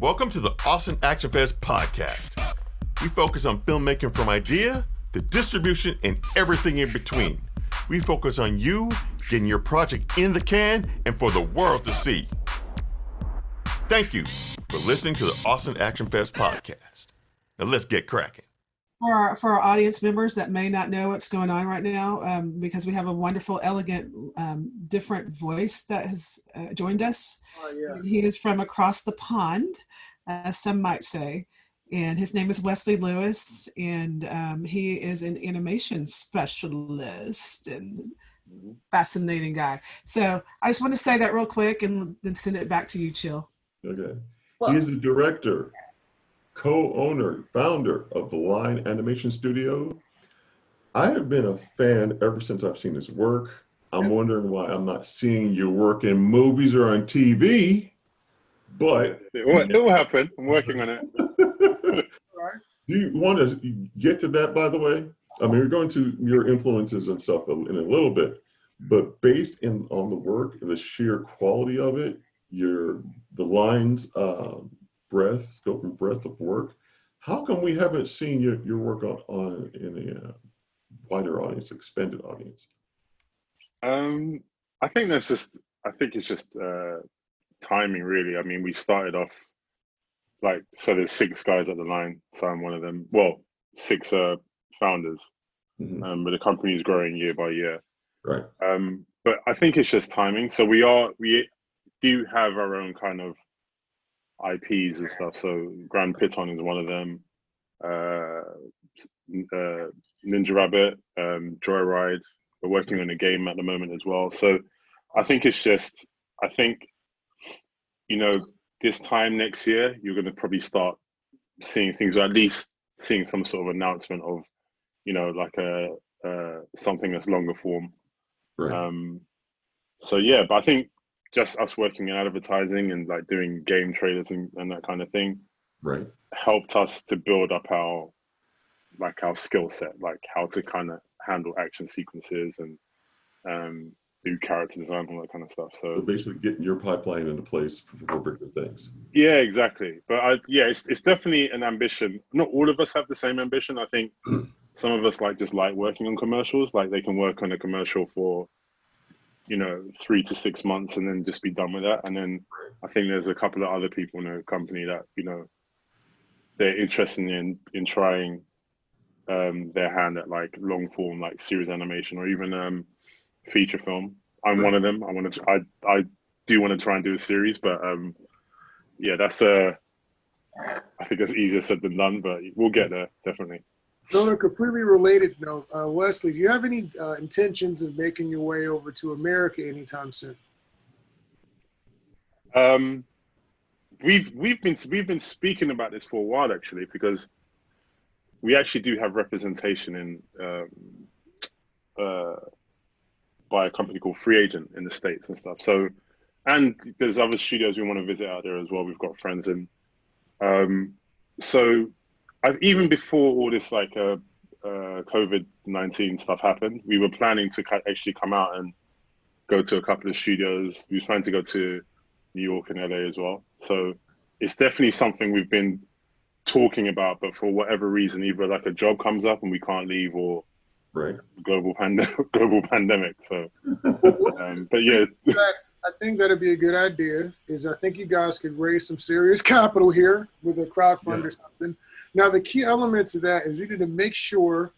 Welcome to the Austin Action Fest podcast. We focus on filmmaking from idea to distribution and everything in between. We focus on you getting your project in the can and for the world to see. Thank you for listening to the Austin Action Fest podcast. Now let's get cracking. For our audience members that may not know what's going on right now, because we have a wonderful, elegant, different voice that has joined us. Oh, yeah. He is from across the pond, some might say, and his name is Wesley Louis, and he is an animation specialist and fascinating guy. So I just want to say that real quick and then send it back to you, Chill. Okay. Well, He is the director, co-owner, founder of the Line Animation Studio. I have been a fan ever since I've seen his work. I'm wondering why I'm not seeing your work in movies or on TV, but It will happen. I'm working on it. do you want to get to that, by the way? I mean, we're going to your influences and stuff in a little bit, but based on the work and the sheer quality of it, the lines, scope and breadth of work, how come we haven't seen your work on in a wider audience, expanded audience? I think it's just timing, really. I mean, we started off so there's 6 guys at the line, so I'm one of them. Well, 6 founders, but the company is growing year by year. Right. But I think it's just timing. So we do have our own kind of IPs and stuff. So Grand Piton is one of them. Ninja Rabbit, Joyride. We're working on a game at the moment as well. So I think this time next year, you're going to probably start seeing things, or at least seeing some sort of announcement of, something that's longer form. Right. So yeah, but I think just us working in advertising and doing game trailers and that kind of thing, Right. helped us to build up our skill set, how to kind of handle action sequences and do character design, all that kind of stuff. So basically getting your pipeline into place for bigger things. Yeah, exactly. But it's definitely an ambition. Not all of us have the same ambition. I think some of us like working on commercials. They can work on a commercial for 3 to 6 months and then just be done with that. And then I think there's a couple of other people in the company that they're interested in trying their hand at long form, series animation, or even feature film. I'm one of them. I do want to try and do a series, but that's I think that's easier said than done, but we'll get there, definitely. On a completely related note, Wesley, do you have any intentions of making your way over to America anytime soon? We've been speaking about this for a while, actually, because we actually do have representation in by a company called Free Agent in the States and stuff. So, and there's other studios we want to visit out there as well. We've got friends in. So I've, even before all this COVID-19 stuff happened, we were planning to actually come out and go to a couple of studios. We were planning to go to New York and LA as well. So it's definitely something we've been talking about, but for whatever reason, either a job comes up and we can't leave, or Right. global pandemic. So, but yeah. I think that'd be a good idea. I think you guys could raise some serious capital here with a crowdfund or something. Now, the key element to that is you need to make sure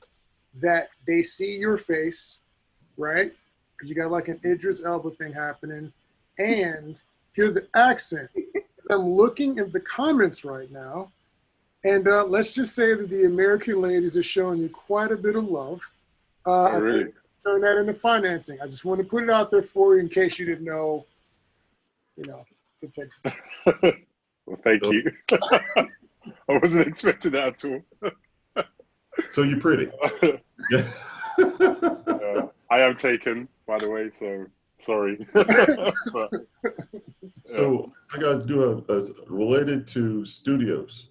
that they see your face, right? Because you got an Idris Elba thing happening, and hear the accent. I'm looking at the comments right now, and let's just say that the American ladies are showing you quite a bit of love. Really? I think turn that into financing. I just want to put it out there for you in case you didn't know. Well, thank you. I wasn't expecting that at all. So you're pretty. Yeah. I am taken, by the way, so sorry. But, So I got to do a related to studios.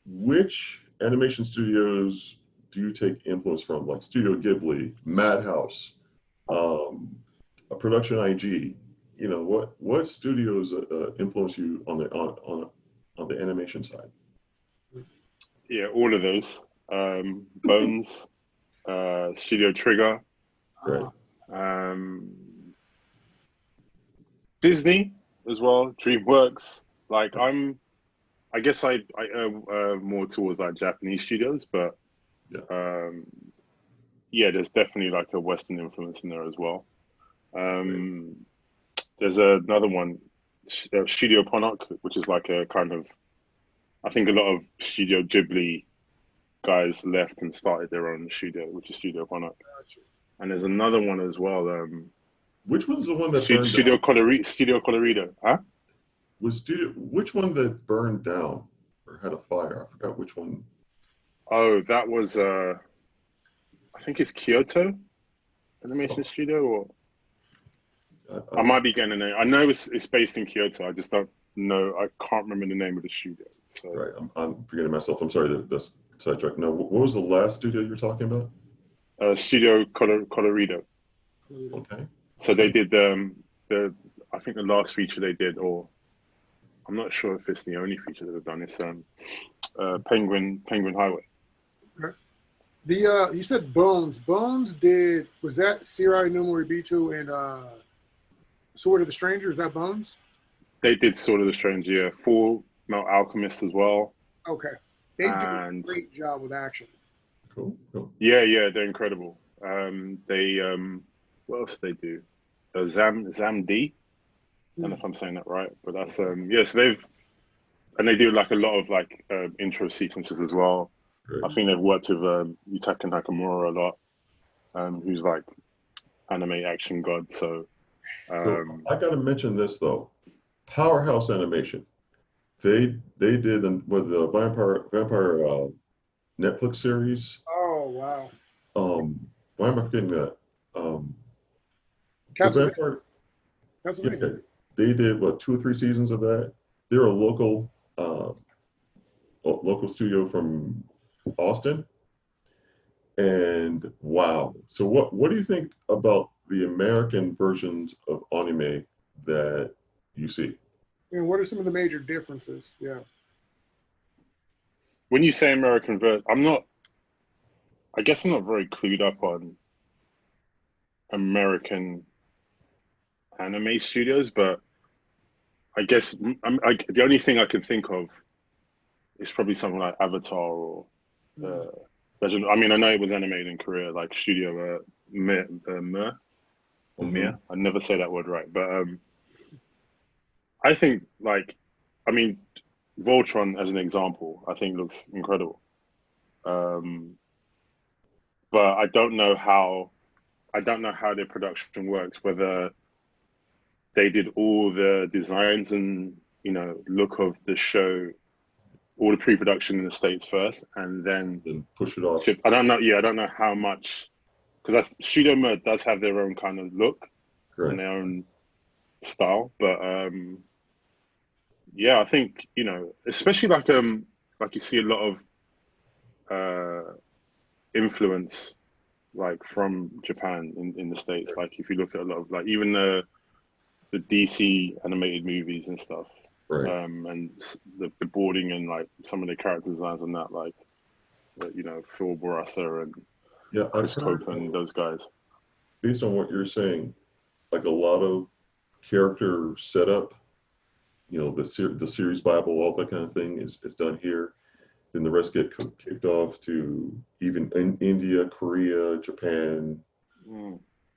Which animation studios do you take influence from, like Studio Ghibli, Madhouse, a Production IG? What studios influence you on on the animation side? Yeah, all of those. Bones, Studio Trigger, Right. Disney as well, DreamWorks. Like I guess I more towards like Japanese studios, but yeah, there's definitely like a Western influence in there as well. There's another one, Studio Ponok, which is like a kind of, I think a lot of Studio Ghibli guys left and started their own studio, which is Studio Ponok. Gotcha. And there's another one as well. Which one's the one that burned Studio down? Studio Colorido, huh? Which one that burned down or had a fire? I forgot which one. Oh, that was I think it's Kyoto Animation Studio, or I might be getting a name. I know it's based in Kyoto. I just don't know. I can't remember the name of the studio. So. Right, I'm forgetting myself. I'm sorry that's sidetracked. No, what was the last studio you were talking about? Studio Colorido. Okay. So they did I think the last feature they did, or I'm not sure if it's the only feature that they've done. It's Penguin Highway. Okay. You said Bones. Was that Sirai no Moribito and Sword of the Stranger? Is that Bones? They did Sword of the Stranger, yeah. Full Metal Alchemist as well. Okay. They do a great job with action. Cool. Yeah, they're incredible. They what else do they do? Zamd. I don't know if I'm saying that right, but that's yes, so they do like a lot of like intro sequences as well. Great. I think they've worked with Yutaka Nakamura a lot, who's like anime action god. So I got to mention this though, Powerhouse Animation. They did with the vampire Netflix series. Oh wow. Why am I forgetting that? That's amazing. They did what, 2 or 3 seasons of that. They're a local studio from Austin, and wow. So what do you think about the American versions of anime that you see? And what are some of the major differences? Yeah. when you say American version, I guess I'm not very clued up on American anime studios, but I guess the only thing I can think of is probably something like Avatar or Legend. I mean, I know it was animated in Korea, like Studio Mir or Mir. I never say that word right, but I think Voltron as an example, I think looks incredible. But I don't know how their production works, whether they did all the designs and look of the show, all the pre-production in the States first, and then push it off. I don't know. Yeah, I don't know how much, because Studio Mer does have their own kind of look and their own style. But yeah, I think especially like you see a lot of influence like from Japan in the States. Like if you look at a lot of like even the DC animated movies and stuff. And the boarding and like some of the character designs and that, like Phil Bourassa and Chris Cope and those guys. Based on what you're saying, like a lot of character setup, the series Bible, all that kind of thing is done here. Then the rest get kicked off to even in India, Korea, Japan,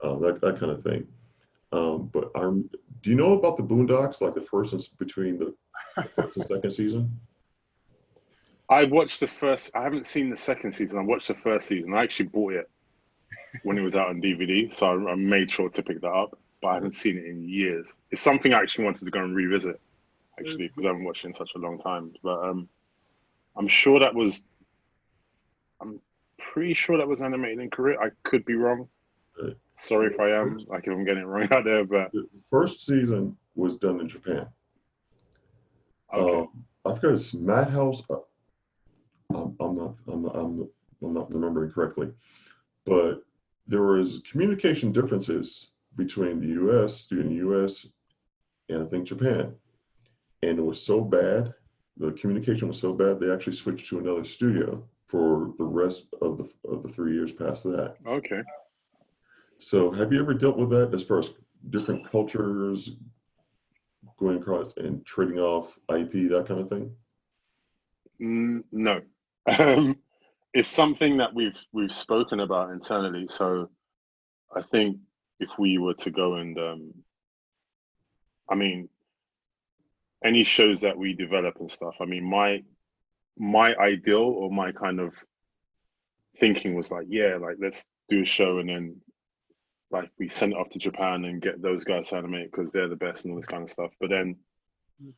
that kind of thing. But do you know about the Boondocks, like between the first and second season? I watched the first. I haven't seen the second season. I watched the first season. I actually bought it when it was out on DVD, so I made sure to pick that up. But I haven't seen it in years. It's something I actually wanted to go and revisit, actually, because I haven't watched it in such a long time. But I'm pretty sure that was animated in Korea. I could be wrong. Sorry if I am, like if I'm getting it wrong out there, but the first season was done in Japan. Okay. I forgot it's Madhouse. I'm not remembering correctly, but there was communication differences between the U.S. and I think Japan, and it was so bad the communication was so bad, they actually switched to another studio for the rest of the 3 years past that. Okay. So have you ever dealt with that as far as different cultures going across and trading off IP, that kind of thing? No. It's something that we've spoken about internally. So I think if we were to go and, I mean, any shows that we develop and stuff, I mean, my ideal or my kind of thinking was like, yeah, like let's do a show and then like we send it off to Japan and get those guys to animate because they're the best and all this kind of stuff. But then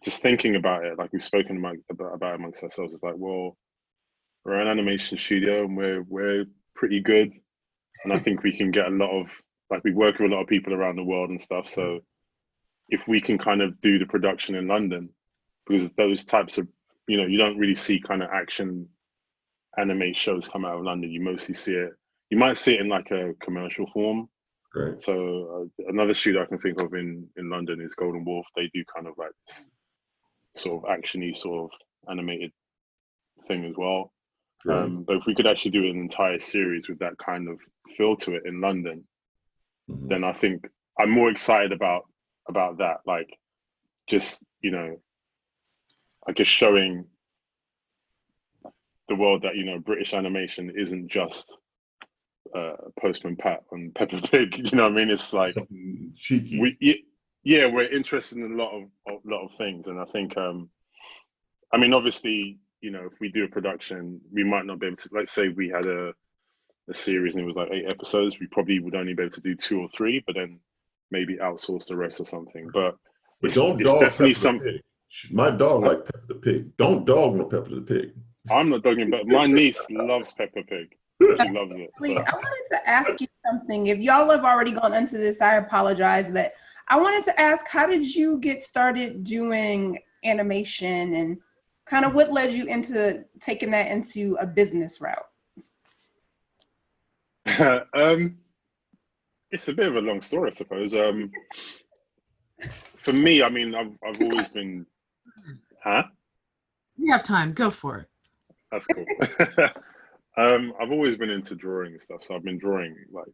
just thinking about it, like we've spoken about amongst ourselves, it's like, well, we're an animation studio and we're pretty good, and I think we can get a lot of, like, we work with a lot of people around the world and stuff. So if we can kind of do the production in London, because those types of, you know, you don't really see kind of action anime shows come out of London. You mostly see it, you might see it in like a commercial form. Right. So another studio I can think of in London is Golden Wolf. They do kind of like this sort of action-y sort of animated thing as well. Right. But if we could actually do an entire series with that kind of feel to it in London, then I think I'm more excited about that. Like, just, you know, I guess showing the world that, you know, British animation isn't just Postman Pat and Peppa Pig. You know what I mean? It's like cheeky. we're interested in a lot of things, and I think I mean, obviously, you know, if we do a production, we might not be able to, let's say we had a series and it was like 8 episodes, we probably would only be able to do 2 or 3, but then maybe outsource the rest or something. But it's definitely something. My dog like Peppa the Pig. Don't dog no Peppa the Pig. I'm not dogging, but my niece loves Peppa Pig. She loves it. So. I wanted to ask you something. If y'all have already gone into this, I apologize, but I wanted to ask, how did you get started doing animation, and kind of what led you into taking that into a business route? It's a bit of a long story, I suppose. For me, I mean, I've always been, You have time. Go for it. That's cool. I've always been into drawing and stuff, so I've been drawing like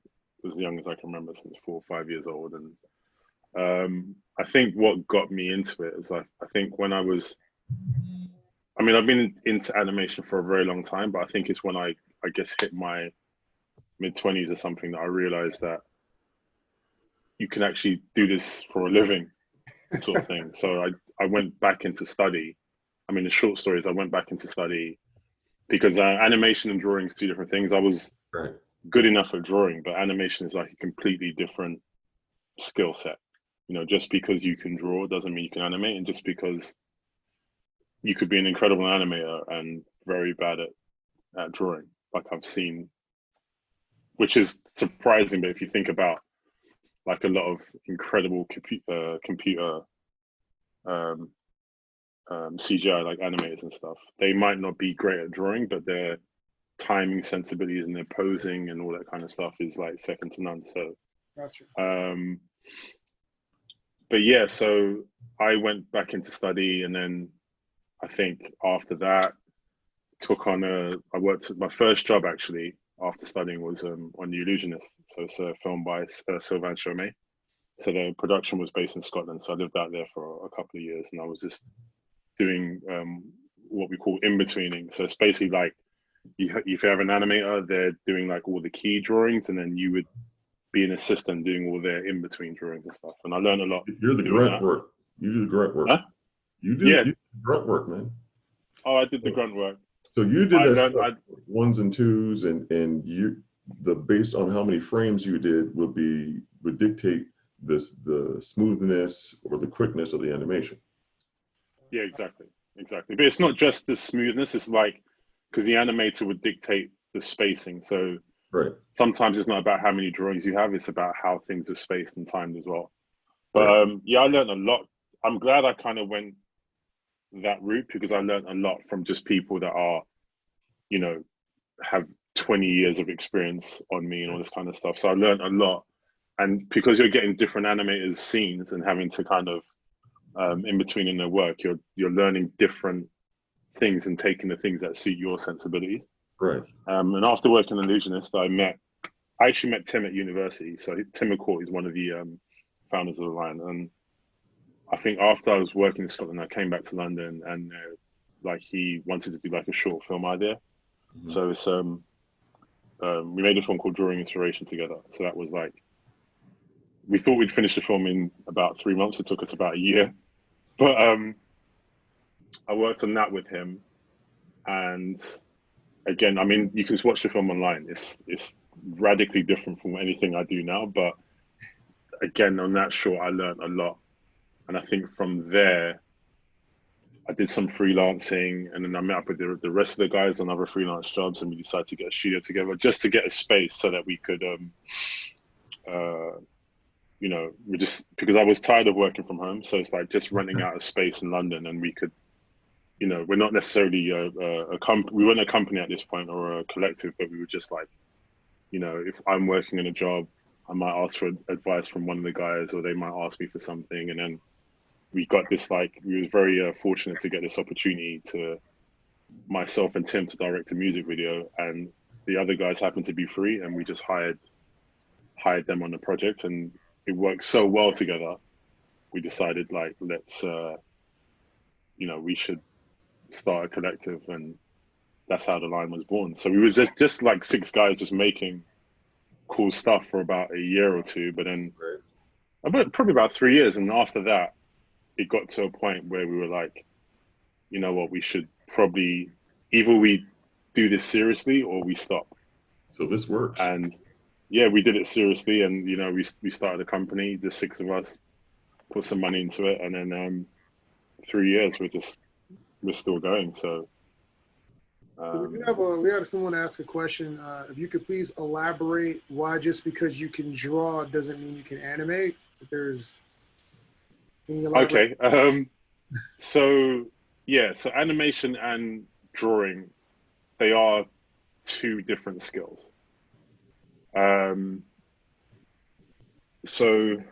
as young as I can remember, since 4 or 5 years old. And I think what got me into it is, like, I think when I mean, I've been into animation for a very long time, but I think it's when I guess hit my mid-20s or something that I realized that you can actually do this for a living, sort of thing. So I went back into study. I mean, the short story is I went back into study because animation and drawing is 2 different things. I was good enough at drawing, but animation is like a completely different skill set. You know, just because you can draw doesn't mean you can animate, and just because you could be an incredible animator and very bad at drawing, like I've seen, which is surprising. But if you think about like a lot of incredible computer CGI, like animators and stuff, they might not be great at drawing, but their timing sensibilities and their posing and all that kind of stuff is like second to none. So, Gotcha. but yeah, so I went back into study, and then I think after that, I worked, my first job actually after studying was on The Illusionist. So it's a film by Sylvain Chomets. So the production was based in Scotland. So I lived out there for a couple of years, and I was just doing what we call in-betweening. So it's basically like, if you have an animator, they're doing like all the key drawings, and then you would be an assistant doing all their in-between drawings and stuff. And I learned a lot. You're the grunt work. You do the grunt work. Huh? You do the grunt work, man. Oh, I did the grunt work. So you did that stuff, 1s and 2s, and you, based on how many frames you did would dictate the smoothness or the quickness of the animation. Yeah, exactly. But it's not just the smoothness. It's like, because the animator would dictate the spacing. So sometimes it's not about how many drawings you have. It's about how things are spaced and timed as well. But yeah, I learned a lot. I'm glad I kind of went that route, because I learned a lot from just people that are, you know, have 20 years of experience on me and all this kind of stuff. So I learned a lot. And because you're getting different animators' scenes and having to kind of in between in their work, you're learning different things and taking the things that suit your sensibilities. Right. And after working in Illusionist, I actually met Tim at university. So Tim McCourt is one of the founders of the line. And I think after I was working in Scotland, I came back to London, and like he wanted to do like a short film idea. Mm-hmm. So it's we made a film called Drawing Inspiration together. So that was like, we thought we'd finish the film in about 3 months. It took us about a year. But I worked on that with him. And again, I mean, you can watch the film online. It's radically different from anything I do now. But again, on that short, I learned a lot. And I think from there, I did some freelancing, and then I met up with the rest of the guys on other freelance jobs, and we decided to get a studio together just to get a space so that we could, you know, we just, because I was tired of working from home. So it's like just renting out a space in London, and we could, you know, we're not necessarily we weren't a company at this point or a collective, but we were just like, you know, if I'm working in a job, I might ask for advice from one of the guys, or they might ask me for something. And then we got this, like, we were very fortunate to get this opportunity to myself and Tim to direct a music video, and the other guys happened to be free, and we just hired them on the project, and it worked so well together. We decided, like, let's, you know, we should start a collective, and that's how the line was born. So we was just like 6 guys just making cool stuff for about a year or two, but then probably about 3 years, and after that, it got to a point where we were like, you know what, we should probably, either we do this seriously or we stop. So this works. And yeah, we did it seriously, and you know, we started a company, the 6 of us, put some money into it, and then 3 years we're still going. So we had someone ask a question. If you could please elaborate why just because you can draw doesn't mean you can animate. If there's any elaborate. Okay. So yeah, so animation and drawing, they are 2 different skills. So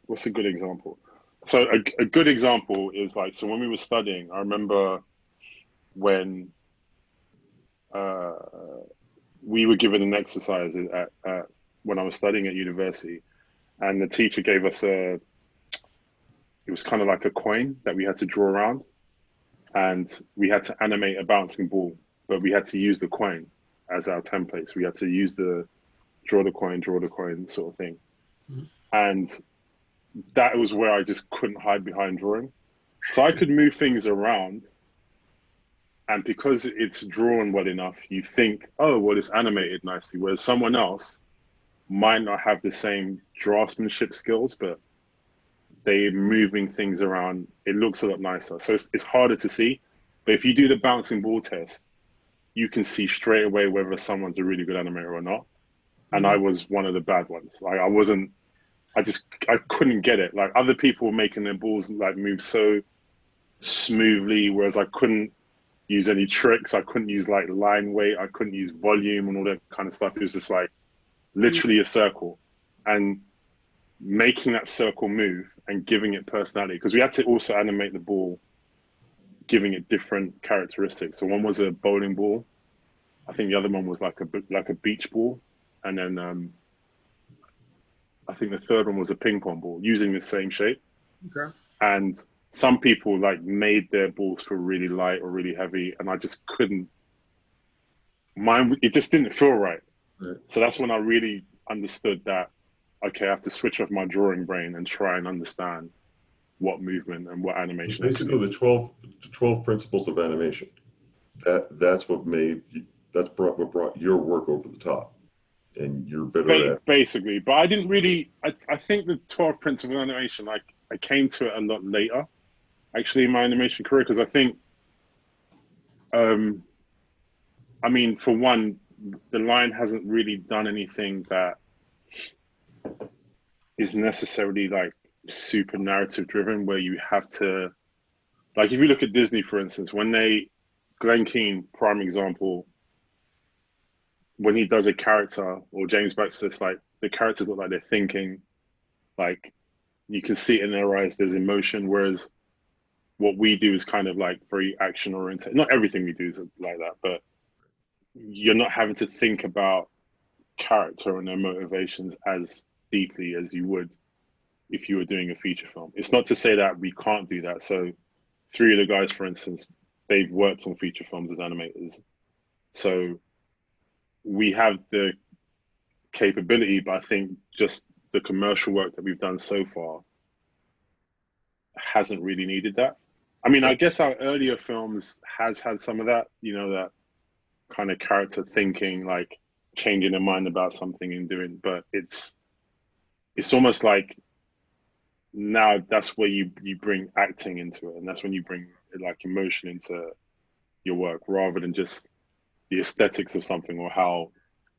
what's a good example? So a good example is like, so when we were studying, I remember when we were given an exercise at when I was studying at university, and the teacher gave us it was kind of like a coin that we had to draw around, and we had to animate a bouncing ball, but we had to use the coin as our template. So we had to use draw the coin sort of thing. Mm-hmm. And that was where I just couldn't hide behind drawing. So I could move things around, and because it's drawn well enough, you think, oh, well, it's animated nicely. Whereas someone else might not have the same draftsmanship skills, but they're moving things around. It looks a lot nicer. So it's harder to see. But if you do the bouncing ball test, you can see straight away whether someone's a really good animator or not. And I was one of the bad ones. Like I couldn't get it. Like other people were making their balls like move so smoothly, whereas I couldn't use any tricks. I couldn't use like line weight. I couldn't use volume and all that kind of stuff. It was just like literally a circle, and making that circle move and giving it personality, because we had to also animate the ball, giving it different characteristics. So one was a bowling ball. I think the other one was like a beach ball. And then I think the third one was a ping pong ball using the same shape. Okay. And some people like made their balls feel really light or really heavy, and I just couldn't. It just didn't feel right. So that's when I really understood that, okay, I have to switch off my drawing brain and try and understand what movement and what animation. Basically, the 12 principles of animation. That's what brought your work over the top, and you're better at. Basically, but I didn't really. I think the 12 principles of animation, like I came to it a lot later, actually, in my animation career, because I think, I mean, for one, the line hasn't really done anything that is necessarily like super narrative driven, where you have to, like, if you look at Disney, for instance, Glenn Keane, prime example, when he does a character, or James Baxter, it's like the characters look like they're thinking, like you can see it in their eyes, there's emotion. Whereas what we do is kind of like very action oriented. Not everything we do is like that, but you're not having to think about character and their motivations as deeply as you would if you were doing a feature film. It's not to say that we can't do that. So 3 of the guys, for instance, they've worked on feature films as animators. So we have the capability, but I think just the commercial work that we've done so far hasn't really needed that. I mean, I guess our earlier films has had some of that, you know, that kind of character thinking, like changing their mind about something and doing, but it's almost like now that's where you bring acting into it, and that's when you bring like emotion into your work rather than just the aesthetics of something or how,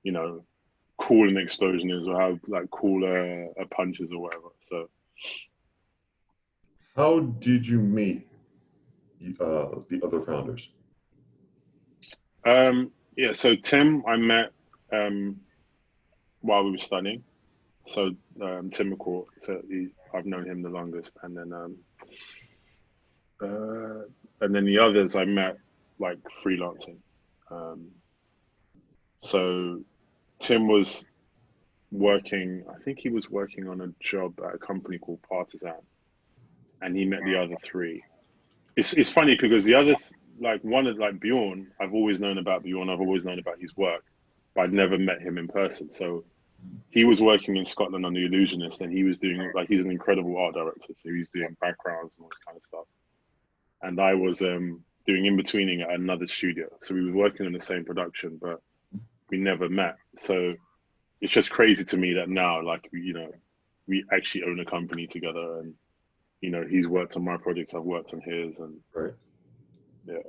you know, cool an explosion is or how like cool a punch is or whatever. So how did you meet the other founders? Yeah, so Tim I met while we were studying. So Tim McCourt, so I've known him the longest, and then the others I met like freelancing. So Tim was working, I think he was working on a job at a company called Partisan, and he met the other 3. It's funny because the other like one of like Bjorn, I've always known about Bjorn, I've always known about his work, but I'd never met him in person. So he was working in Scotland on the Illusionist, and he was doing like, he's an incredible art director, so he's doing backgrounds and all this kind of stuff. And I was doing in-betweening at another studio, so we were working on the same production, but we never met. So it's just crazy to me that now, like, you know, we actually own a company together, and you know, he's worked on my projects, I've worked on his, and Right. yeah.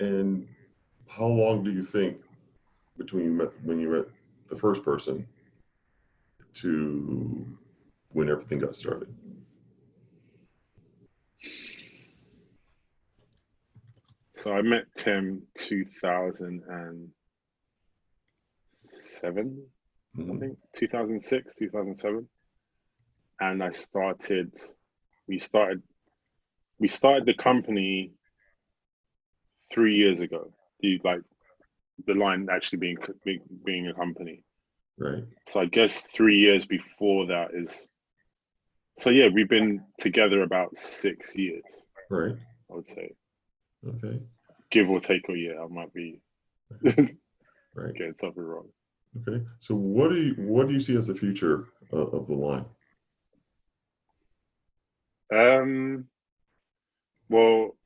And how long do you think between when you met the first person to when everything got started? So I met Tim 2007, I think 2006, 2007, and we started the company 3 years ago. The line actually being a company. Right. So I guess 3 years before that is. So yeah, we've been together about 6 years. Right. I would say. Okay. Give or take a year, I might be right. getting something wrong. Okay. So what do you see as the future of the line? Well,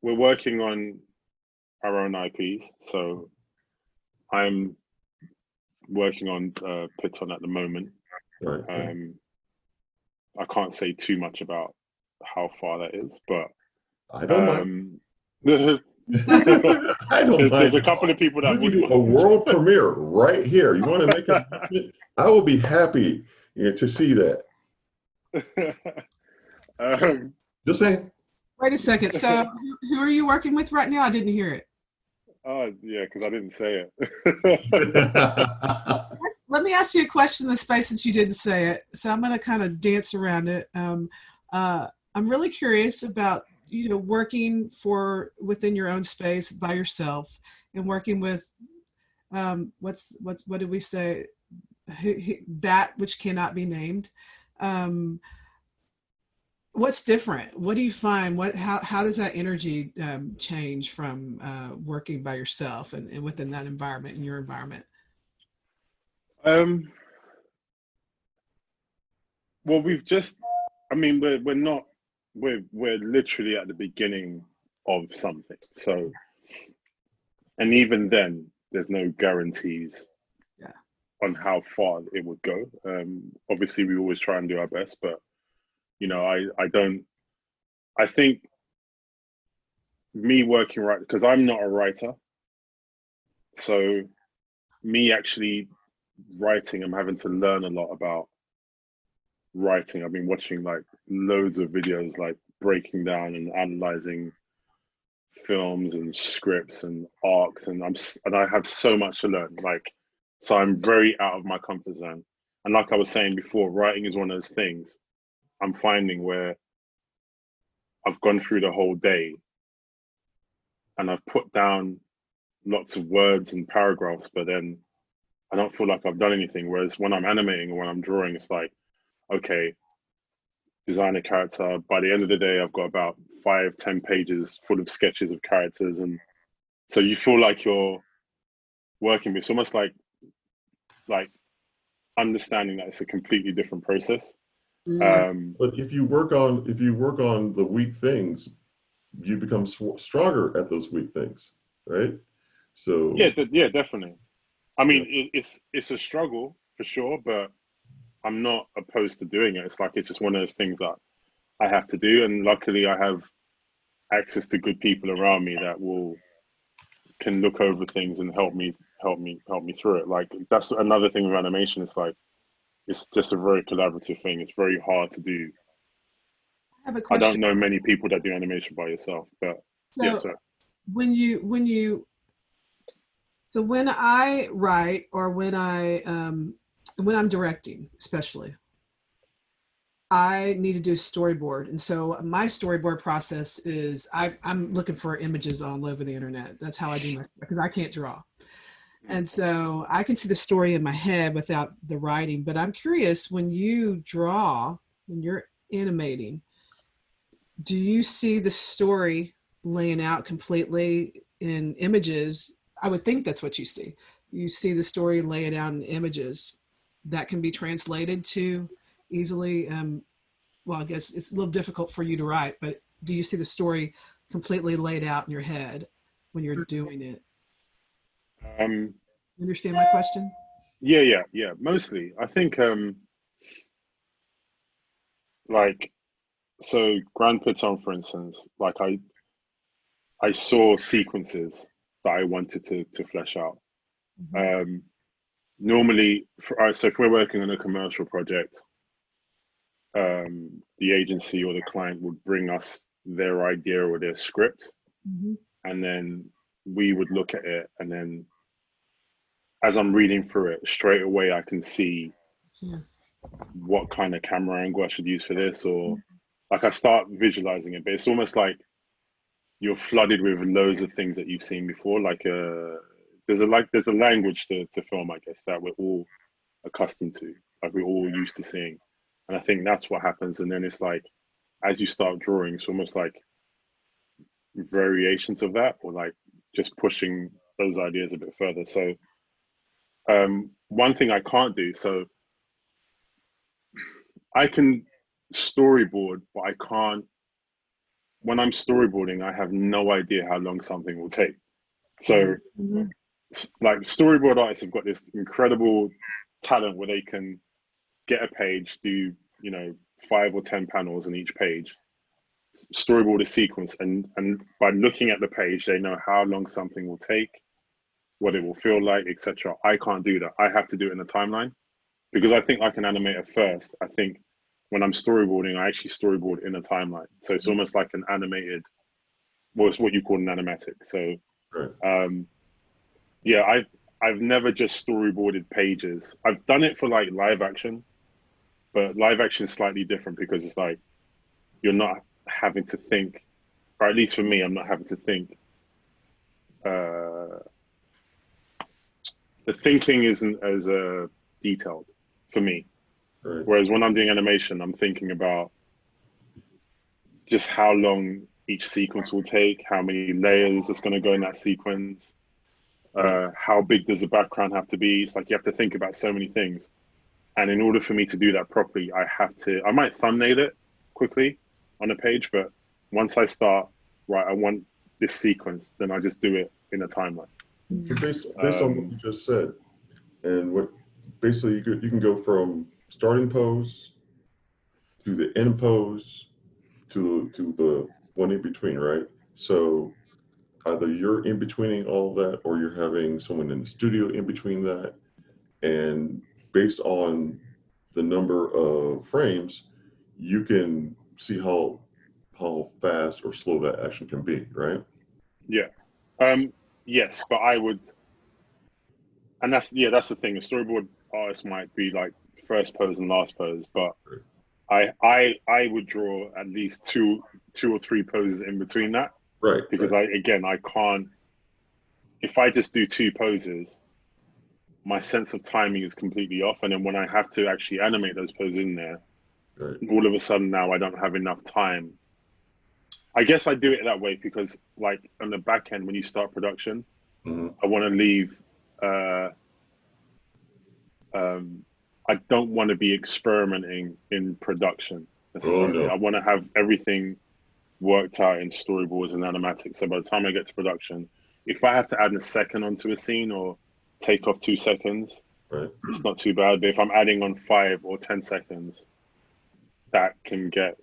we're working on our own IPs, so I'm working on Piton at the moment. Right. I can't say too much about how far that is, but I don't mind. I don't mind. There's a couple of people that would a world premiere right here. You want to make an investment? I will be happy to see that. Just saying. Wait a second. So who are you working with right now? I didn't hear it. Oh, yeah, because I didn't say it. Let me ask you a question in the space since you didn't say it. So I'm going to kind of dance around it. I'm really curious about, you know, working within your own space by yourself and working with what did we say? That which cannot be named. What's different? What do you find? How does that energy change from working by yourself and within that environment, in your environment? Well, we're literally at the beginning of something. So, and even then, there's no guarantees on how far it would go. Obviously, we always try and do our best, but you know, I think me working right, because I'm not a writer. So me actually writing, I'm having to learn a lot about writing. I've been watching like loads of videos, like breaking down and analyzing films and scripts and arcs, and I have so much to learn. Like, so I'm very out of my comfort zone. And like I was saying before, writing is one of those things I'm finding where I've gone through the whole day and I've put down lots of words and paragraphs, but then I don't feel like I've done anything. Whereas when I'm animating or when I'm drawing, it's like, okay, design a character. By the end of the day, I've got about 5-10 pages full of sketches of characters. And so you feel like you're working with, it's almost like understanding that it's a completely different process. But if you work on the weak things, you become stronger at those weak things, right? So yeah, definitely. I mean, it's a struggle for sure, but I'm not opposed to doing it. It's like it's just one of those things that I have to do, and luckily I have access to good people around me that can look over things and help me through it. Like that's another thing with animation. It's like it's just a very collaborative thing. It's very hard to do. I have a I question. don't know many people that do animation by yourself, but So yes, sir. So when I write or when I'm directing, especially, I need to do storyboard. And so my storyboard process is I'm looking for images all over the internet. That's how I do my, because I can't draw. And so I can see the story in my head without the writing. But I'm curious, when you draw, when you're animating, do you see the story laying out completely in images? I would think that's what you see. You see the story laid out in images that can be translated to easily. Well, I guess it's a little difficult for you to write, but do you see the story completely laid out in your head when you're doing it? You understand my question? Yeah. Mostly, I think like so Grand Piton, for instance, like I saw sequences that I wanted to flesh out. Normally, so if we're working on a commercial project, the agency or the client would bring us their idea or their script, and then we would look at it, and then as I'm reading through it, straight away I can see what kind of camera angle I should use for this, or like I start visualizing it. But it's almost like you're flooded with loads of things that you've seen before. Like there's a language to film, I guess, that we're all accustomed to, like we're all used to seeing. And I think that's what happens. And then it's like, as you start drawing, it's almost like variations of that, or like just pushing those ideas a bit further. So one thing I can't do, so I can storyboard, but I can't, when I'm storyboarding, I have no idea how long something will take. So like storyboard artists have got this incredible talent where they can get a page, do 5 or 10 panels on each page, storyboard a sequence, and by looking at the page, they know how long something will take, what it will feel like, etc. I can't do that. I have to do it in a timeline because I think like an animator first. I think when I'm storyboarding, I actually storyboard in a timeline. So it's almost like an animated, well, it's what you call an animatic. So yeah, I've never just storyboarded pages. I've done it for like live action, but live action is slightly different because it's like you're not having to think, or at least for me, I'm not having to think. The thinking isn't as detailed for me. Right. Whereas when I'm doing animation, I'm thinking about just how long each sequence will take, how many layers is going to go in that sequence, how big does the background have to be. It's like you have to think about so many things. And in order for me to do that properly, I might thumbnail it quickly on a page, but once I start, right, I want this sequence, then I just do it in a timeline. Based on what you just said, and what basically you can go from starting pose to the end pose to the one in between, right? So either you're in betweening all that, or you're having someone in the studio in between that, and based on the number of frames, you can see how fast or slow that action can be, right? Yeah. Yes, but I would, and that's the thing. A storyboard artist might be like first pose and last pose, but I would draw at least two or three poses in between that. Right. Because right. I can't, if I just do two poses, my sense of timing is completely off. And then when I have to actually animate those poses in there, Right. all of a sudden now I don't have enough time. I guess I do it that way because like on the back end, when you start production, I want to leave, I don't want to be experimenting in production necessarily. Oh, no. I want to have everything worked out in storyboards and animatics. So by the time I get to production, if I have to add a second onto a scene or take off 2 seconds, Right. it's not too bad. But if I'm adding on 5 or 10 seconds, that can get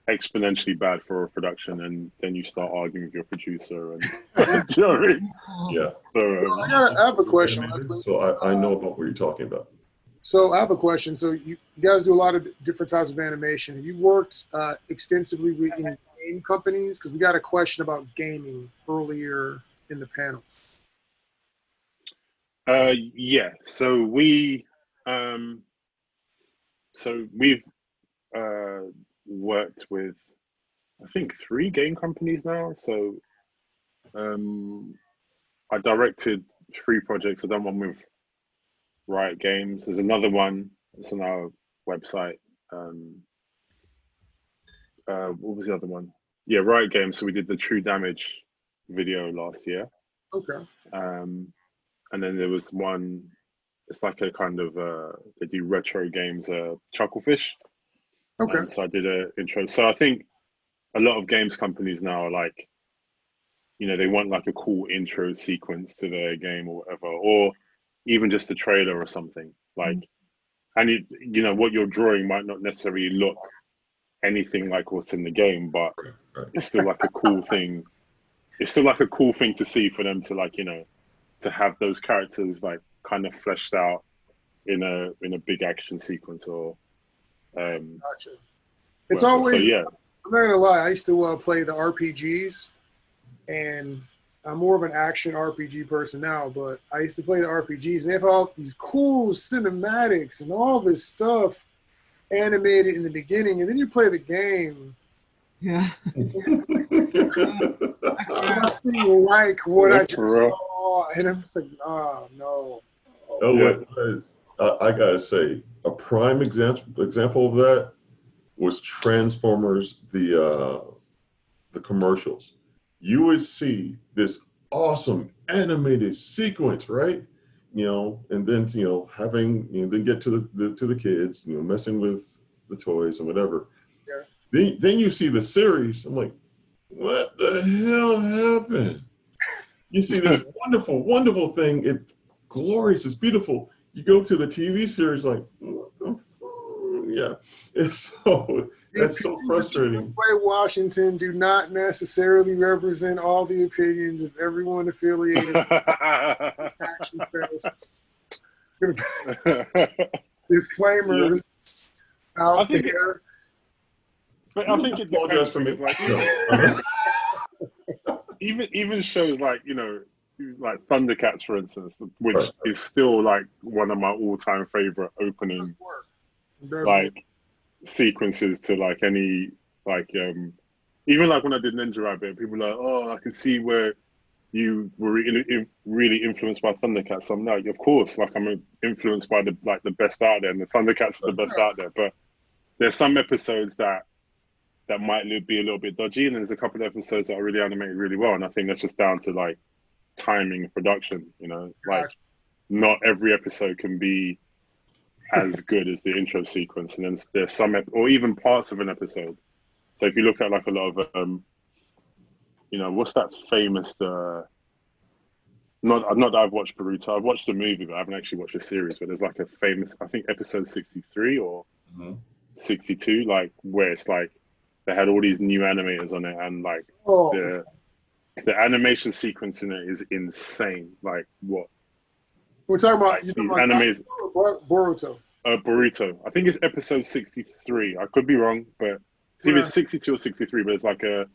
exponentially bad for a production, and then you start arguing with your producer and during. Yeah. So, I have a question. So I know about what you're talking about. So I have a question. So you guys do a lot of different types of animation. Have you worked extensively with any game companies? Because we got a question about gaming earlier in the panel. yeah. So we've worked with, I think, 3 game companies now. So I directed 3 projects. I've done one with Riot Games. There's another one that's on our website. What was the other one? Yeah, Riot Games. So we did the True Damage video last year. Okay. And then there was one, it's like a kind of, they do retro games, Chucklefish. Okay. So I did an intro. So I think a lot of games companies now are like, you know, they want like a cool intro sequence to their game or whatever, or even just a trailer or something. Like, and you know, what you're drawing might not necessarily look anything like what's in the game, but it's still like a cool thing. It's still like a cool thing to see for them to, like, you know, to have those characters like kind of fleshed out in a big action sequence or Gotcha. It's always, so, yeah. I'm not gonna lie, I used to play the RPGs, and I'm more of an action RPG person now, but I used to play the RPGs, and they have all these cool cinematics and all this stuff animated in the beginning, and then you play the game. Yeah. Nothing like what I just saw, and I'm just like, oh no. I gotta say, a prime example of that was Transformers, the commercials. You would see this awesome animated sequence, right? You know, and then, you know, having, you know, then get to the kids, you know, messing with the toys and whatever. Yeah. Then you see the series. I'm like, what the hell happened? You see this wonderful, wonderful thing. It's glorious. It's beautiful. You go to the TV series, like, what the fuck? Yeah. It's so, that's so frustrating. Washington do not necessarily represent all the opinions of everyone affiliated with Action Fest. Disclaimers out there. But I think it depends for me. Like, even shows like, you know, like Thundercats, for instance, which is still like one of my all-time favorite opening like sequences to like any like even like when I did Ninja Rabbit, people were like, oh, I can see where you were really influenced by Thundercats. So I'm like, of course, like I'm influenced by the best out there, and the Thundercats are the best out there. But there's some episodes that might be a little bit dodgy, and there's a couple of episodes that are really animated really well, and I think that's just down to like timing and production. You know, like not every episode can be as good as the intro sequence, and then there's some or even parts of an episode. So if you look at like a lot of you know, what's that famous not that I've watched Boruto, I've watched the movie, but I haven't actually watched the series. But there's like a famous, I think episode 63 or 62, like where it's like they had all these new animators on it, and like the animation sequence in it is insane. Like what we're talking about, like, animes Boruto. Boruto. I think it's episode 63. I could be wrong, but it's either 62 or 63. But it's like a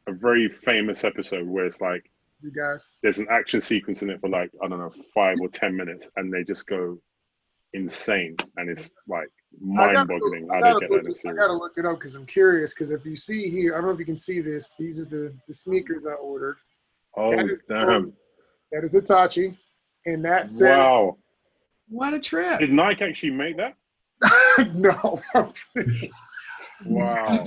very famous episode where it's like you guys, there's an action sequence in it for like, I don't know, 5 or 10 minutes, and they just go insane, and it's like mind-boggling how they get that in a I series. gotta look it up because I'm curious. Because if you see here, I don't know if you can see this. These are the sneakers I ordered. Oh, damn. That is Itachi, and that says Wow. What a trip. Did Nike actually make that? no. Wow.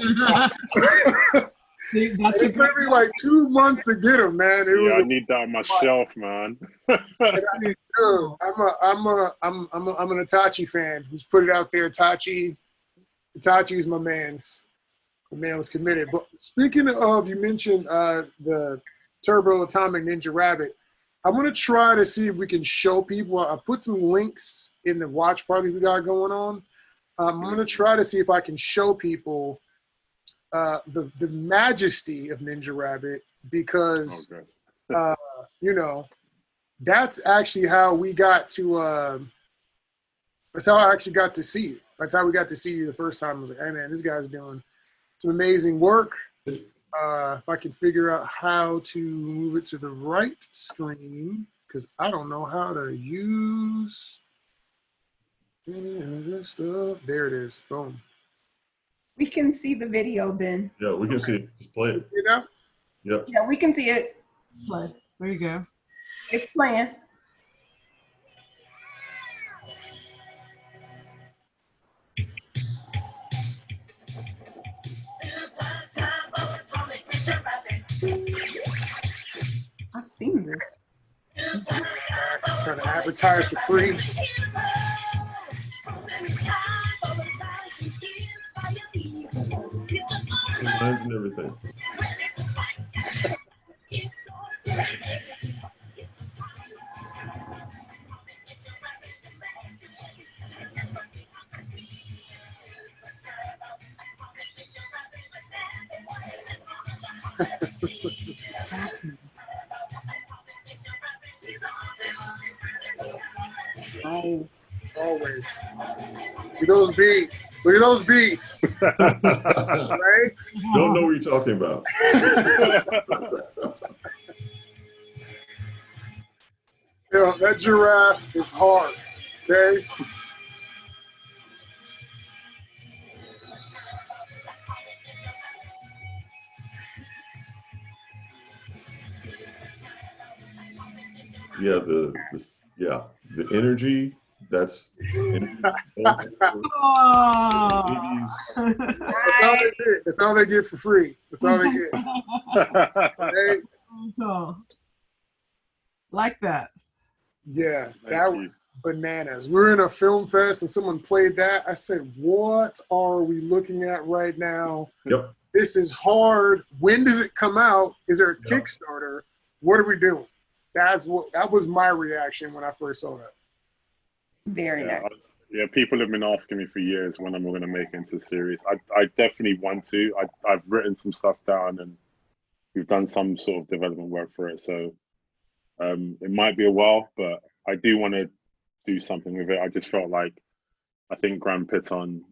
That's a It good took me like 2 months to get them, man. I need that on my shelf, man. Dude, I'm an Itachi fan who's put it out there. Itachi's my man's. The man was committed. But speaking of, you mentioned the Turbo Atomic Ninja Rabbit. I'm gonna try to see if we can show people. I put some links in the watch party we got going on. I'm gonna try to see if I can show people the majesty of Ninja Rabbit because you know, that's actually how we got to that's how I actually got to see you. That's how we got to see you the first time. I was like, hey man, this guy's doing some amazing work. If I can figure out how to move it to the right screen, because I don't know how to use any of this stuff. There it is. Boom. We can see the video, Ben. Yeah, we can see it. Just play it. You know? Yep. Yeah, we can see it. play. There you go. It's playing. I've seen this. Trying to advertise for free. Lines and everything. Oh, always. Look at those beats. Look at those beats. Right? Don't know what you're talking about. You know, that giraffe is hard. Okay? Yeah, the energy. That's energy. Oh. 80s. That's all they get. That's all they get for free. That's all they get. Okay? Cool. Like that. Yeah, Thank that you. was bananas. We were in a film fest and someone played that. I said, what are we looking at right now? Yep. This is hard. When does it come out? Is there a Yep. Kickstarter? What are we doing? That was my reaction when I first saw that. Very nice. Yeah, people have been asking me for years when I'm going to make it into a series. I definitely want to. I've written some stuff down and we've done some sort of development work for it. So it might be a while, but I do want to do something with it. I just felt like I think Grand Piton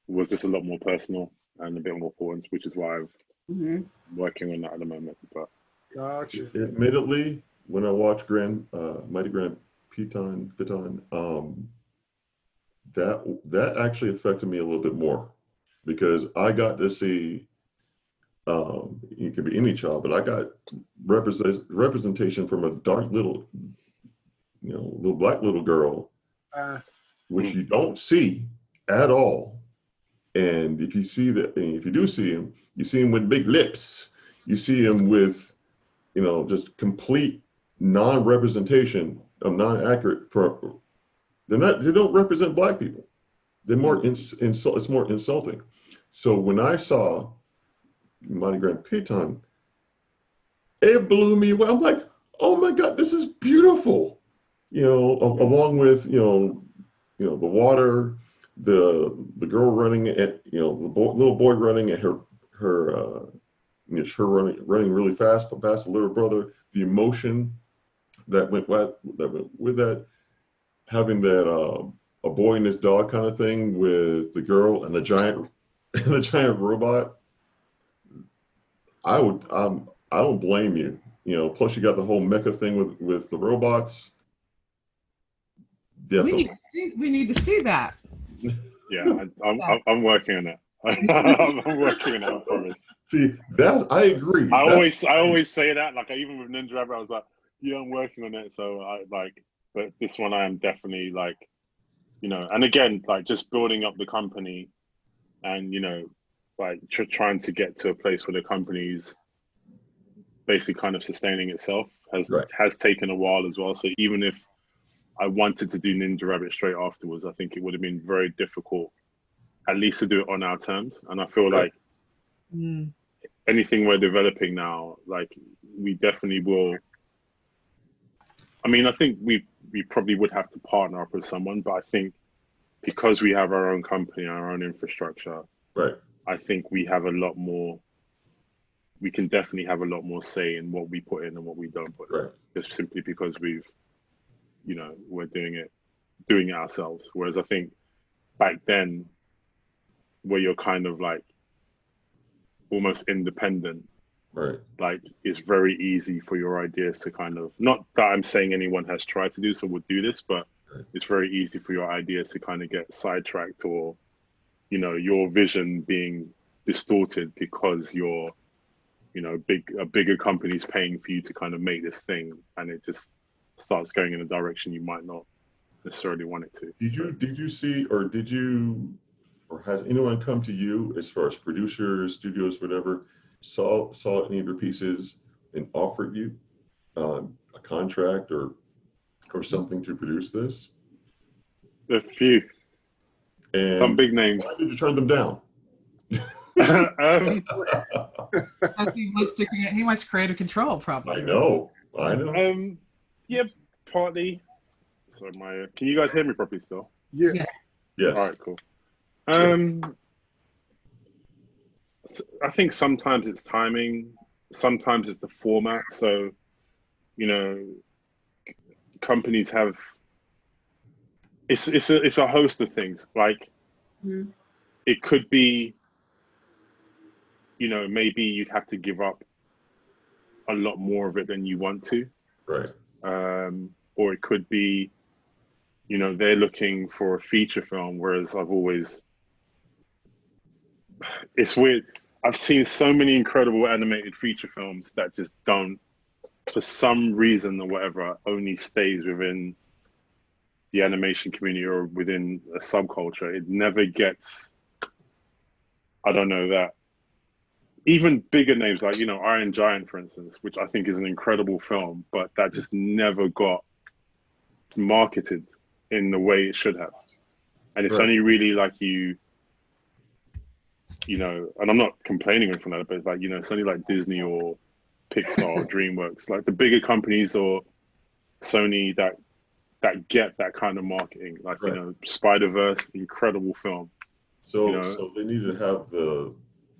was just a lot more personal and a bit more important, which is why I'm working on that at the moment. But Gotcha. Admittedly, when I watched Mighty Grand Piton, that actually affected me a little bit more because I got to see. It could be any child, but I got representation from a dark little black little girl, which you don't see at all. And if you see that, and if you do see him, you see him with big lips. You see him with, just complete non-representation of non-accurate. They don't represent black people. They're more it's more insulting. So when I saw Mighty Grand Piton, it blew me away. I'm like, oh my God, this is beautiful. Along with the water, the girl running at little boy running at her running really fast past the little brother, the emotion that went with that, having that a boy and his dog kind of thing with the girl and the giant robot. I don't blame you. Plus you got the whole mecha thing with the robots. We need to see that. Yeah, I'm working on it. I'm working on it, I promise. See, I agree. I always say that. Like, even with Ninja Rabbit, I was like, yeah, I'm working on it. So but this one I am definitely like, and again, like just building up the company, and like trying to get to a place where the company's basically kind of sustaining itself has taken a while as well. So even if I wanted to do Ninja Rabbit straight afterwards, I think it would have been very difficult, at least to do it on our terms. And I feel like anything we're developing now, like we definitely will. I mean, I think we probably would have to partner up with someone, but I think because we have our own company, our own infrastructure, right. I think we have a lot more. We can definitely have a lot more say in what we put in and what we don't put in, just simply because we're doing it ourselves. Whereas I think back then, where you're kind of like almost independent, right? Like it's very easy for your ideas to kind of, not that I'm saying anyone has tried to do so would do this, but it's very easy for your ideas to kind of get sidetracked, or your vision being distorted because you're a bigger company's paying for you to kind of make this thing, and it just starts going in a direction you might not necessarily want it to. Did you see, or has anyone come to you as far as producers, studios, whatever, saw any of your pieces and offered you a contract or something to produce this? A few. And some big names. Why did you turn them down? He wants creative control, probably. I know. Yeah, partly. So can you guys hear me properly still? Yeah. Yes. All right, cool. I think sometimes it's timing, sometimes it's the format. So, companies have it's a host of things. Like it could be, maybe you'd have to give up a lot more of it than you want to. Right. Or it could be, they're looking for a feature film, whereas it's weird. I've seen so many incredible animated feature films that just don't, for some reason or whatever, only stays within the animation community or within a subculture. It never gets, I don't know, that even bigger names like, Iron Giant, for instance, which I think is an incredible film, but that just never got marketed in the way it should have. And it's only really like and I'm not complaining from that, but it's like, it's only like Disney or Pixar or DreamWorks, like the bigger companies or Sony that get that kind of marketing, like, Spider-Verse, incredible film. So they need to have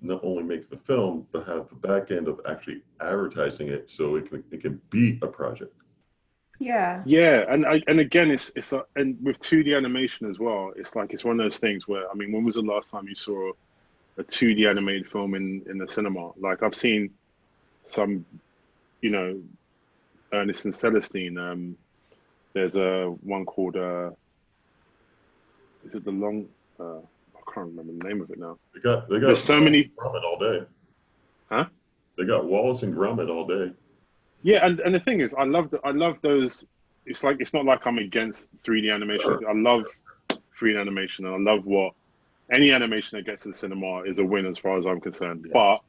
not only make the film, but have the back end of actually advertising it so it can be a project. Yeah. Yeah, and again, and with 2D animation as well, it's like, it's one of those things where, I mean, when was the last time you saw a 2D animated film in the cinema? Like, I've seen some, Ernest and Celestine. There's one called is it the long? I can't remember the name of it now. They got. There's so many. Gromit all day. Huh? They got Wallace and Gromit all day. Yeah, and the thing is, I love those. It's like, it's not like I'm against 3D animation. Sure. I love 3D animation, and I love any animation that gets to the cinema is a win as far as I'm concerned. Yes. But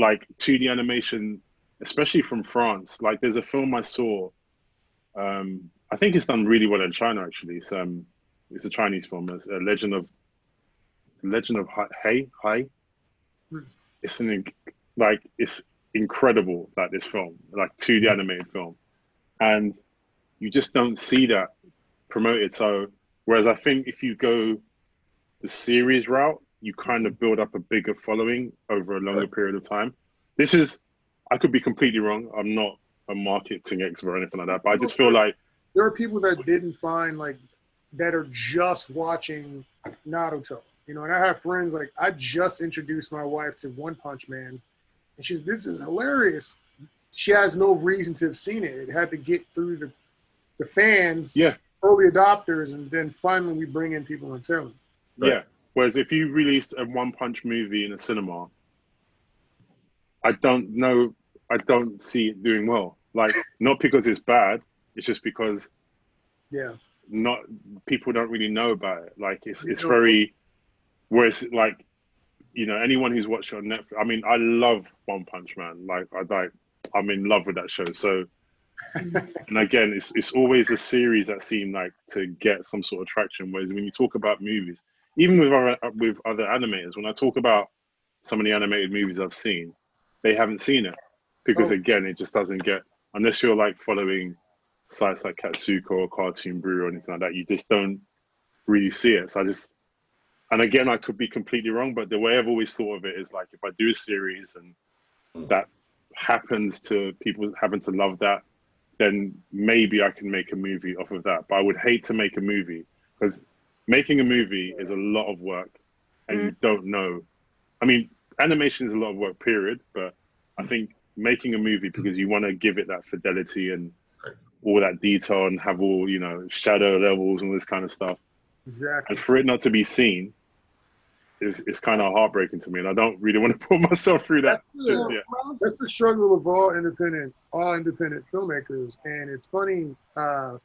like 2D animation, especially from France, like there's a film I saw. I think it's done really well in China, actually. It's a Chinese film. It's a Legend of Hai. It's incredible, like this film, like 2D animated film, and you just don't see that promoted. So whereas I think if you go the series route, you kind of build up a bigger following over a longer period of time. I could be completely wrong. I'm not a marketing expert or anything like that, but I just feel like there are people that didn't find, like, that are just watching Naruto, and I have friends, like, I just introduced my wife to One Punch Man, and this is hilarious. She has no reason to have seen it. It had to get through the fans, early adopters, and then finally we bring in people and tell them. Right. Yeah. Whereas if you released a One Punch movie in a cinema, I don't see it doing well. Like, not because it's bad, it's just because Yeah. not people don't really know about it. Like, it's You know, very, whereas like, you know, anyone who's watched it on Netflix, I mean, I love One Punch Man. I'm in love with that show. So, and again, it's always a series that seem like to get some sort of traction. Whereas when you talk about movies, even with other animators, when I talk about some of the animated movies I've seen, they haven't seen it because Oh. again, it just doesn't get, unless you're like following sites like Katsuko or Cartoon Brew or anything like that, you just don't really see it. So and again, I could be completely wrong, but the way I've always thought of it is like, if I do a series and that happens to people happen to love that, then maybe I can make a movie off of that. But I would hate to make a movie because making a movie is a lot of work and you don't know. I mean, animation is a lot of work, period. But I think making a movie because you want to give it that fidelity and all that detail and have all, you know, shadow levels and all this kind of stuff. Exactly. And for it not to be seen, it's kind of heartbreaking to me, and I don't really want to put myself through that just yet. That's the struggle of all independent filmmakers, and it's funny. I'm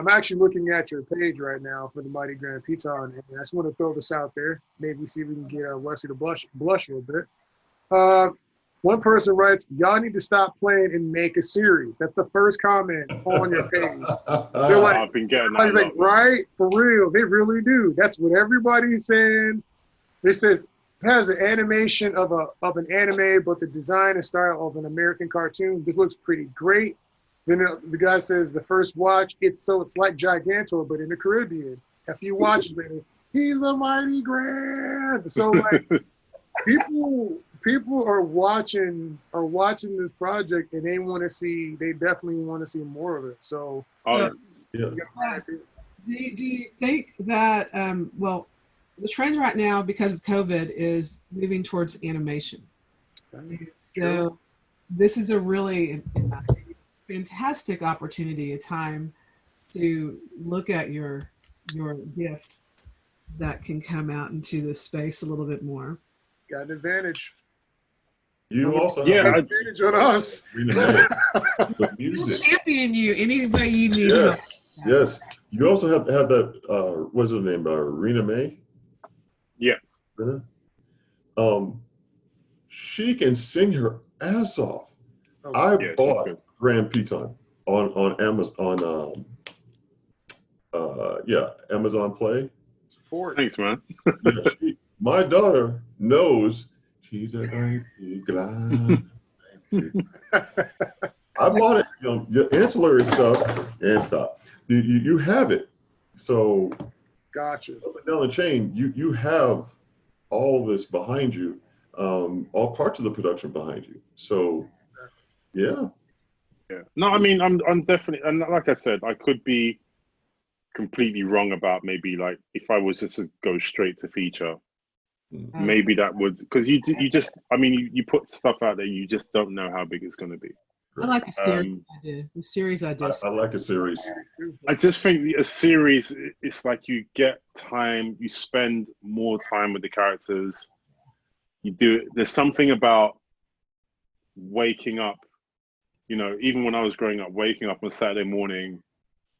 actually looking at your page right now for the Mighty Grand Piton, and I just want to throw this out there. Maybe see if we can get Wesley to blush a little bit. One person writes, "Y'all need to stop playing and make a series." That's the first comment on your page. They're like, I've been getting that. he's like, right? For real, they really do. That's what everybody's saying. It says it has an animation of an anime, but the design and style of an American cartoon. This looks pretty great. Then the guy says the first watch, it's like Gigantor, but in the Caribbean. If you watch it, he's the Mighty Grand. So like people are watching this project and they definitely want to see more of it. So Yeah. yeah. Do you think that well, the trend right now because of COVID is moving towards animation? So this is a really fantastic opportunity, a time to look at your gift that can come out into the space a little bit more. Got an advantage. You also have Yeah, Got an advantage on us. the We'll music. champion you any way you need Yes, help. yes. You also have to have that. What's her name? Rena May. Yeah. She can sing her ass off. Oh, I yeah, bought good. Grand Piton on Amazon Amazon Play. Support. Thanks, man. Yeah, my daughter knows she's a baby glad. I bought it, the ancillary stuff, and stop. You have it. So Gotcha. up and down the chain, you have all this behind you, all parts of the production behind you. So yeah. Yeah. No, I mean, I'm definitely, and like I said, I could be completely wrong about maybe like if I was just to go straight to feature, maybe that would, because you just, I mean, you put stuff out there, you just don't know how big it's going to be. I like the series idea. The series idea. I like a series. I just think a series, it's like you get time, you spend more time with the characters. There's something about waking up, you know, even when I was growing up, waking up on Saturday morning,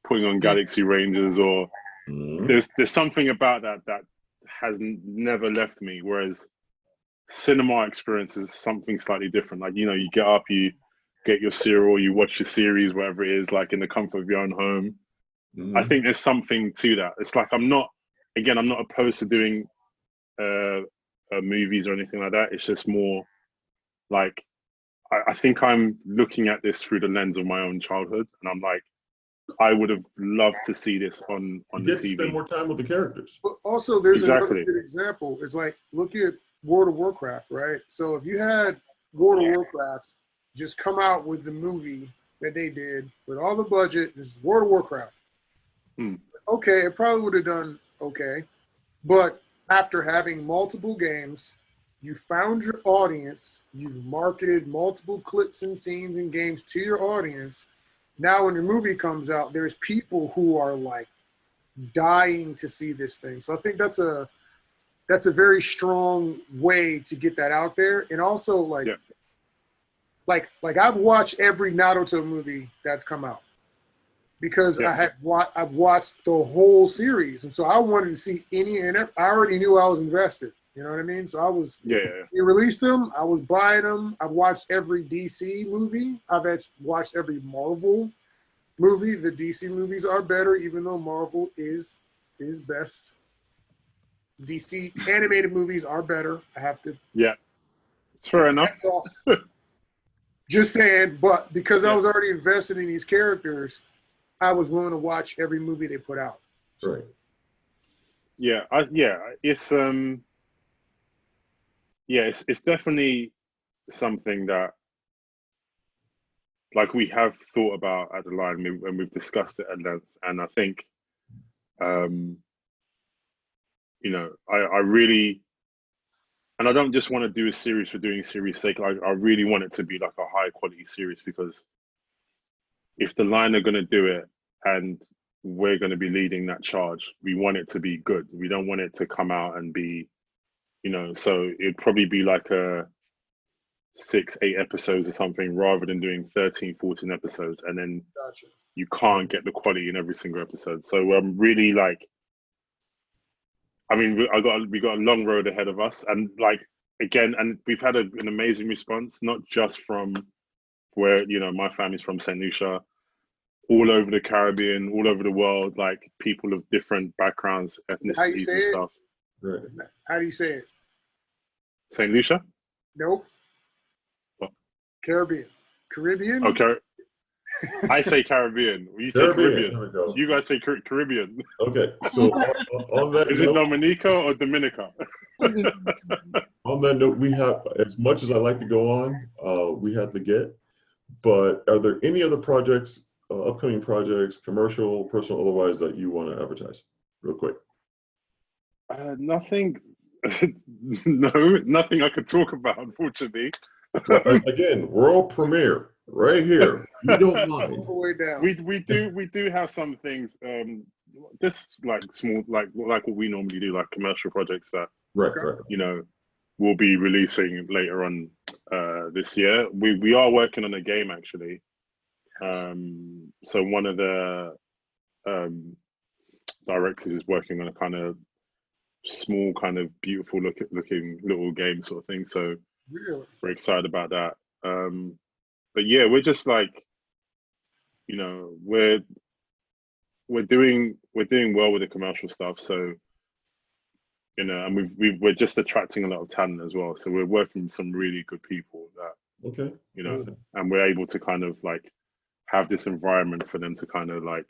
putting on Galaxy Rangers, or there's something about that has never left me. Whereas cinema experience is something slightly different. Like, you know, you get up, you get your cereal, you watch your series, whatever it is, like in the comfort of your own home. I think there's something to that. It's like, I'm not opposed to doing movies or anything like that. It's just more like, I think I'm looking at this through the lens of my own childhood, and I'm like, I would have loved to see this on the You get TV. to spend more time with the characters. But also, there's Exactly. another good example. It's like, look at World of Warcraft, right? So if you had World of Warcraft just come out with the movie that they did with all the budget, this is World of Warcraft. Okay, it probably would have done okay. But after having multiple games, you found your audience, you've marketed multiple clips and scenes and games to your audience. Now when your movie comes out, there's people who are like dying to see this thing. So I think that's a very strong way to get that out there. And also like I've watched every Naruto movie that's come out because I've watched the whole series. And so I wanted to see and I already knew I was invested. You know what I mean? So I was, he released them. I was buying them. I've watched every DC movie. I've watched every Marvel movie. The DC movies are better, even though Marvel is best. DC animated movies are better. I have to. Yeah, fair enough. Just saying, but because I was already invested in these characters, I was willing to watch every movie they put out. Right. It's definitely something that like we have thought about at the line and we've discussed it at length. And I think, you know, I really, and I don't just want to do a series for doing series sake. I really want it to be like a high quality series, because if the line are going to do it and we're going to be leading that charge, we want it to be good. We don't want it to come out and be, you know, so it'd probably be like a 6-8 episodes or something, rather than doing 13-14 episodes, and then you can't get the quality in every single episode. So I'm really like, I mean, we got a long road ahead of us, and like again, and we've had an amazing response, not just from where, you know, my family's from, St. Lucia, all over the Caribbean, all over the world, like people of different backgrounds, ethnicities and stuff. Right. How do you say it? St. Lucia? Nope. What? Caribbean. Okay. I say Caribbean. You say Caribbean. You guys say Caribbean. Okay. So on that is it Dominica or Dominica? On that note, we have, as much as I like to go on, we have to get. But are there any other projects, upcoming projects, commercial, personal, otherwise, that you want to advertise, real quick? Nothing. No, nothing I could talk about, unfortunately. Again, world premiere right here. You don't mind. We do have some things, just like small, like what we normally do, like commercial projects that you know we'll be releasing later on this year. We are working on a game actually. So one of the directors is working on a kind of small, kind of beautiful looking little game sort of thing. So we're excited about that. But yeah, we're just like, you know, we're doing well with the commercial stuff. So, you know, and we're just attracting a lot of talent as well. So we're working with some really good people that, you know, and we're able to kind of like have this environment for them to kind of like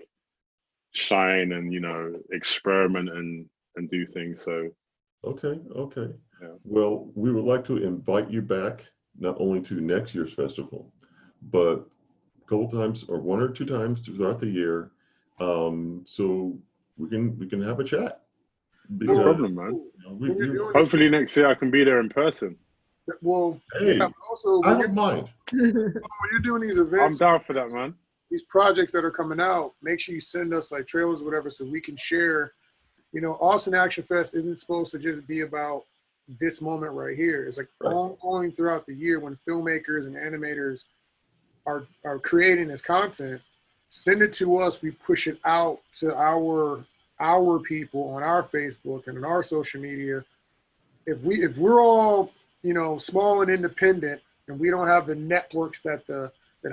shine and, you know, experiment and do things. So okay. Well, we would like to invite you back, not only to next year's festival, but a couple times or 1 or 2 times throughout the year, so we can have a chat. No problem, man. Hopefully next year I can be there in person. Well, hey, also, I don't mind. When you're doing these events, I'm down for that, man. These projects that are coming out, make sure you send us like trailers or whatever, so we can share. You know, Austin Action Fest isn't supposed to just be about this moment right here. It's like ongoing throughout the year when filmmakers and animators are creating this content. Send it to us. We push it out to our people on our Facebook and on our social media. If we're all, you know, small and independent, and we don't have the networks that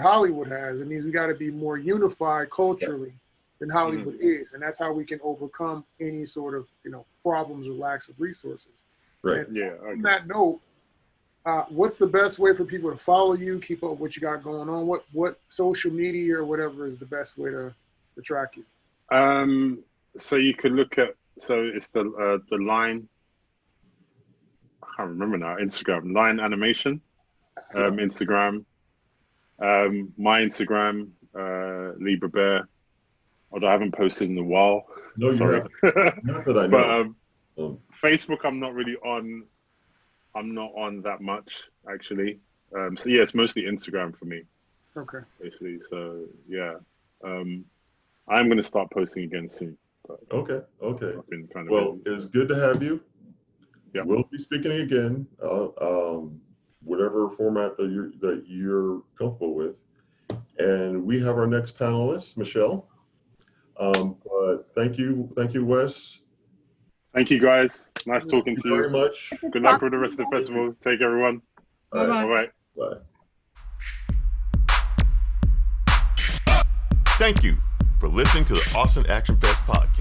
Hollywood has, it means we got to be more unified culturally than Hollywood is, and that's how we can overcome any sort of, you know, problems or lacks of resources. Right. And on that note, what's the best way for people to follow you, keep up what you got going on? What social media or whatever is the best way to track you? So you could look at, so it's the line, I can't remember now, Instagram, Line Animation, Instagram, my Instagram, Libra Bear, although I haven't posted in a while. No, sorry. Not that I know. But Facebook, I'm not really on. I'm not on that much actually. So yeah, it's mostly Instagram for me. Okay. Basically, so yeah, I'm gonna start posting again soon. But Okay. I've been kind of Well, busy. it's good to have you. Yeah. We'll be speaking again, whatever format that you're comfortable with. And we have our next panelist, Michelle. But thank you, Wes. Thank you, guys. Nice talking to you. Very much. Good luck with the rest of the festival. Take care, everyone. All right. Bye-bye. Bye. Thank you for listening to the Austin Action Fest podcast.